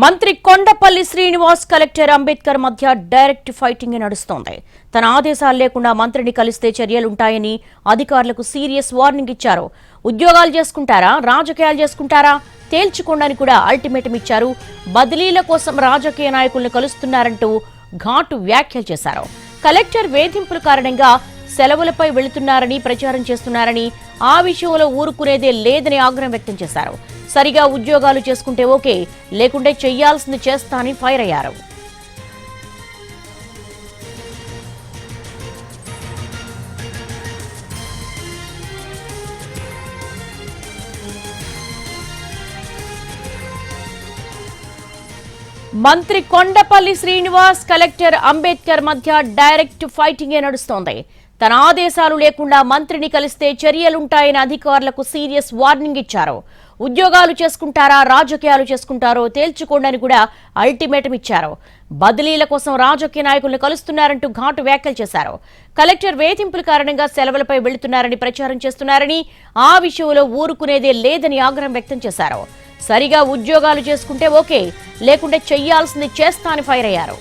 మంత్రి కొండపల్లి శ్రీనివాస్ కలెక్టర్ అంబేద్కర్ మధ్య direct fighting నడుస్తోంది. తన ఆదేశాలు లేకుండా మంత్రిని కలిస్తే చర్యలుంటాయని అధికారులకు సీరియస్ వార్నింగ్ ఇచ్చారు. ఉద్యోగాలు చేసుకుంటారా, రాజకీయాలు చేసుకుంటారా తేల్చుకోండి కూడా అల్టిమేటం ఇచ్చారు. బదిలీల కోసం రాజకీయ నాయకులను కలుస్తున్నారంటూ ఘాటు వ్యాఖ్యలు చేశారు. కలెక్టర్ వేధింపుల కారణంగా సెలవులపై వెళుతున్నారని ప్రచారం చేస్తున్నారని, ఆ విషయంలో ఊరుకునేదే లేదని ఆగ్రహం వ్యక్తం చేశారు. సరిగా ఉద్యోగాలు చేసుకుంటే ఓకే, లేకుంటే చెయ్యాల్సింది చేస్తా అని ఫైర్ అయ్యారు. మంత్రి కొండపల్లి శ్రీనివాస్ కలెక్టర్ అంబేద్కర్ మధ్య డైరెక్ట్ ఫైటింగ్ నడుస్తోంది. తన ఆదేశాలు లేకుండా మంత్రిని కలిస్తే చర్యలుంటాయని అధికారులకు సీరియస్ వార్నింగ్ ఇచ్చారు. ఉద్యోగాలు చేసుకుంటారా, రాజకీయాలు చేసుకుంటారో తేల్చుకోండి కూడా అల్టిమేటం ఇచ్చారు. బదిలీల కోసం రాజకీయ నాయకులను కలుస్తున్నారంటూ ఘాటు వ్యాఖ్యలు చేశారు. కలెక్టర్ వేధింపుల కారణంగా సెలవులపై వెళుతున్నారని ప్రచారం చేస్తున్నారని, ఆ విషయంలో ఊరుకునేదే లేదని ఆగ్రహం వ్యక్తం చేశారు. సరిగా ఉద్యోగాలు చేసుకుంటే ఓకే, లేకుంటే చెయ్యాల్సింది చేస్తా అని ఫైర్ అయ్యారు.